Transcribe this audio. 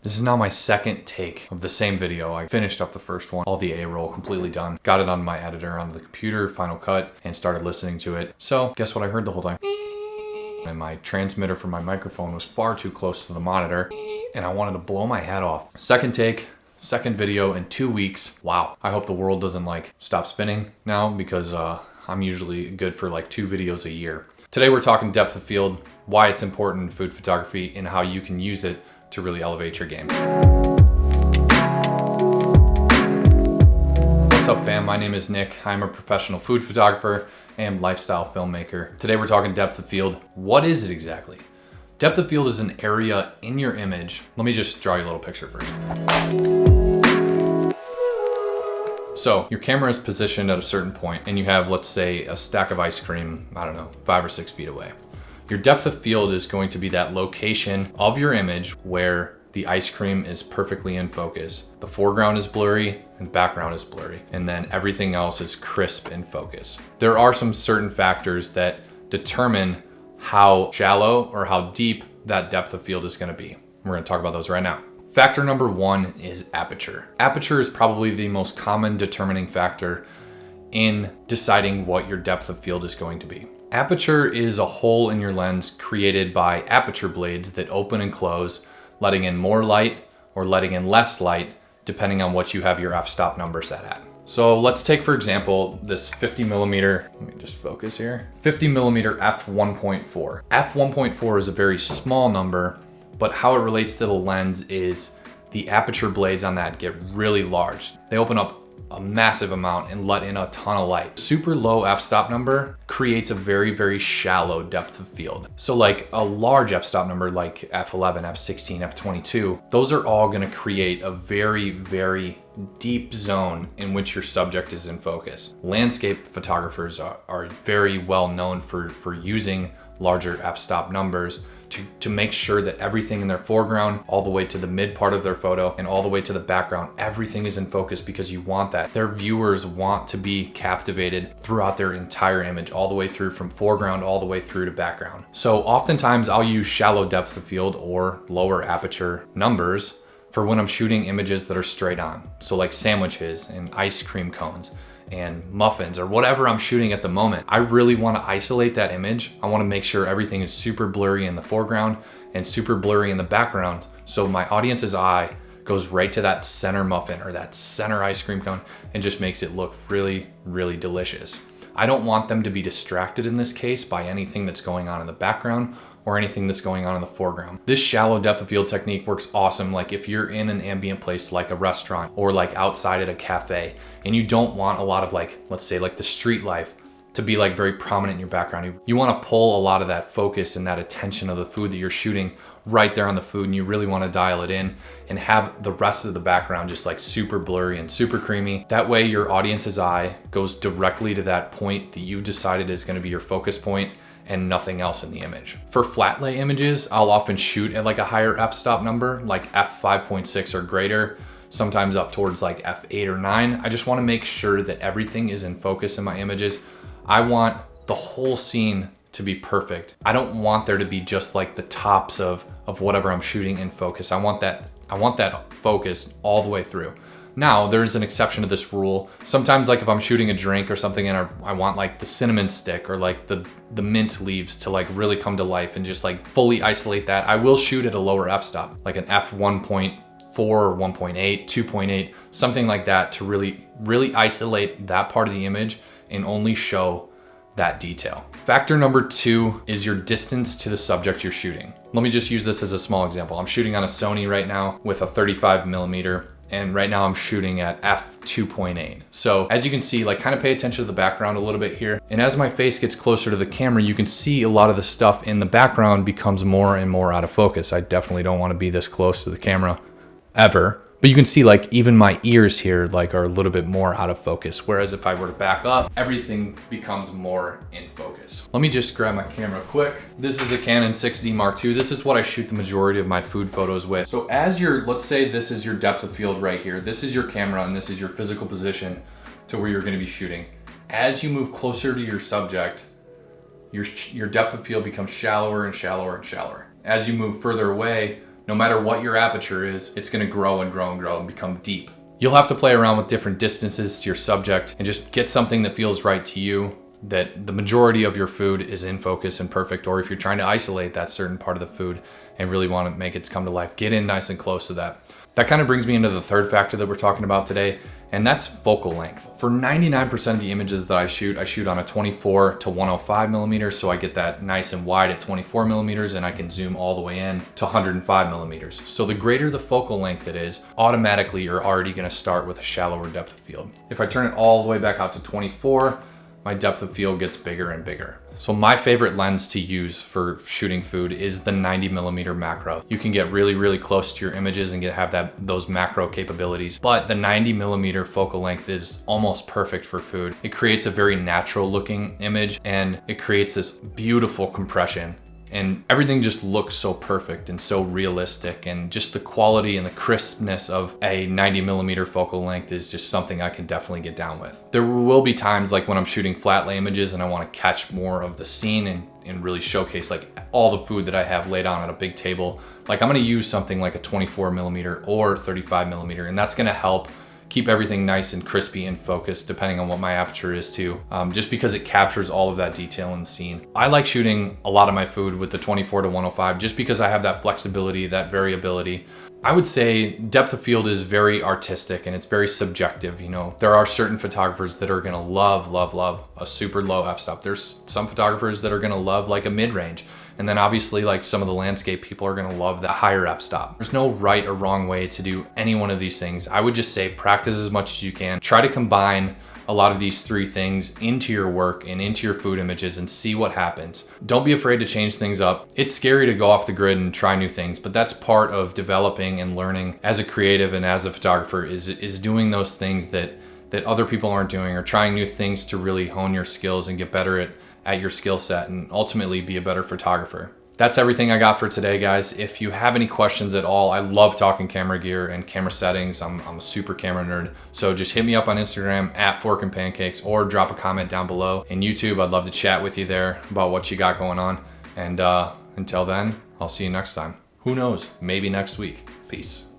This is now my second take of the same video. I finished up the first one, all the A-roll, completely done. Got it on my editor onto the computer, Final Cut, and started listening to it. So guess what I heard the whole time? And my transmitter from my microphone was far too close to the monitor, and I wanted to blow my head off. Second take, second video in 2 weeks. Wow. I hope the world doesn't stop spinning now, because I'm usually good for 2 videos a year. Today we're talking depth of field, why it's important in food photography, and how you can use it to really elevate your game. What's up, fam? My name is Nick. I'm a professional food photographer and lifestyle filmmaker. Today we're talking depth of field. What is it exactly? Depth of field is an area in your image. Let me just draw you a little picture first. So your camera is positioned at a certain point and you have, let's say, a stack of ice cream, I don't know, 5 or 6 feet away. Your depth of field is going to be that location of your image where the ice cream is perfectly in focus. The foreground is blurry and the background is blurry, and then everything else is crisp in focus. There are some certain factors that determine how shallow or how deep that depth of field is going to be. We're going to talk about those right now. Factor number 1 is aperture. Aperture is probably the most common determining factor in deciding what your depth of field is going to be. Aperture is a hole in your lens created by aperture blades that open and close, letting in more light or letting in less light, depending on what you have your f-stop number set at. So let's take, for example, this 50 millimeter, let me just focus here, 50 millimeter f1.4. f1.4 is a very small number, but how it relates to the lens is the aperture blades on that get really large. They open up a massive amount and let in a ton of light. Super low f-stop number creates a very, very shallow depth of field. So a large f-stop number like f11, f16, f22, those are all gonna create a very, very deep zone in which your subject is in focus. Landscape photographers are very well known for using larger f-stop numbers to make sure that everything in their foreground, all the way to the mid part of their photo and all the way to the background, everything is in focus, because you want that. Their viewers want to be captivated throughout their entire image, all the way through, from foreground all the way through to background. So oftentimes I'll use shallow depths of field or lower aperture numbers for when I'm shooting images that are straight on. So like sandwiches and ice cream cones and muffins or whatever I'm shooting at the moment. I really want to isolate that image. I want to make sure everything is super blurry in the foreground and super blurry in the background, so my audience's eye goes right to that center muffin or that center ice cream cone and just makes it look really, really delicious. I don't want them to be distracted in this case by anything that's going on in the background or anything that's going on in the foreground. This shallow depth of field technique works awesome if you're in an ambient place like a restaurant or outside at a cafe, and you don't want a lot of let's say the street life to be very prominent in your background. You want to pull a lot of that focus and that attention of the food that you're shooting right there on the food, and you really want to dial it in and have the rest of the background just super blurry and super creamy. That way your audience's eye goes directly to that point that you've decided is going to be your focus point and nothing else in the image. For flat lay images, I'll often shoot at a higher f-stop number, like f5.6 or greater, sometimes up towards f8 or 9. I just want to make sure that everything is in focus in my images. I want the whole scene to be perfect. I don't want there to be just the tops of whatever I'm shooting in focus. I want that focus all the way through. Now, there's an exception to this rule. Sometimes if I'm shooting a drink or something and I want the cinnamon stick or the mint leaves to really come to life and just fully isolate that, I will shoot at a lower f-stop, like an f1.4 or 1.8, 2.8, something like that, to really, really isolate that part of the image and only show that detail. Factor number 2 is your distance to the subject you're shooting. Let me just use this as a small example. I'm shooting on a Sony right now with a 35 millimeter. And right now I'm shooting at f2.8. So as you can see, kind of pay attention to the background a little bit here. And as my face gets closer to the camera, you can see a lot of the stuff in the background becomes more and more out of focus. I definitely don't want to be this close to the camera ever. But you can see even my ears here are a little bit more out of focus. Whereas if I were to back up, everything becomes more in focus. Let me just grab my camera quick. This is the Canon 6D Mark II. This is what I shoot the majority of my food photos with. So let's say this is your depth of field right here. This is your camera and this is your physical position to where you're gonna be shooting. As you move closer to your subject, your depth of field becomes shallower and shallower and shallower. As you move further away, no matter what your aperture is, it's gonna grow and grow and grow and become deep. You'll have to play around with different distances to your subject and just get something that feels right to you, that the majority of your food is in focus and perfect, or if you're trying to isolate that certain part of the food and really want to make it come to life, get in nice and close to that. That kind of brings me into the third factor that we're talking about today, and that's focal length. For 99% of the images that I shoot on a 24 to 105 millimeters, so I get that nice and wide at 24 millimeters, and I can zoom all the way in to 105 millimeters. So the greater the focal length it is, automatically you're already gonna start with a shallower depth of field. If I turn it all the way back out to 24, my depth of field gets bigger and bigger. So my favorite lens to use for shooting food is the 90 millimeter macro. You can get really, really close to your images and have those macro capabilities, but the 90 millimeter focal length is almost perfect for food. It creates a very natural looking image, and it creates this beautiful compression. And everything just looks so perfect and so realistic, and just the quality and the crispness of a 90 millimeter focal length is just something I can definitely get down with. There will be times like when I'm shooting flat lay images and I want to catch more of the scene and really showcase like all the food that I have laid out on a big table. Like I'm going to use something like a 24 millimeter or 35 millimeter, and that's going to help keep everything nice and crispy and focused depending on what my aperture is too, just because it captures all of that detail in the scene. I like shooting a lot of my food with the 24 to 105 just because I have that flexibility, that variability. I would say depth of field is very artistic and it's very subjective. You know, there are certain photographers that are gonna love a super low f-stop. There's some photographers that are gonna love like a mid-range. And then obviously like some of the landscape people are gonna love the higher f-stop. There's no right or wrong way to do any one of these things. I would just say practice as much as you can. Try to combine a lot of these three things into your work and into your food images and see what happens. Don't be afraid to change things up. It's scary to go off the grid and try new things, but that's part of developing and learning as a creative and as a photographer is doing those things that other people aren't doing, or trying new things to really hone your skills and get better at your skill set and ultimately be a better photographer. That's everything I got for today, guys. If you have any questions at all, I love talking camera gear and camera settings. I'm a super camera nerd. So just hit me up on Instagram at Fork and Pancakes, or drop a comment down below. In YouTube, I'd love to chat with you there about what you got going on. And until then, I'll see you next time. Who knows? Maybe next week. Peace.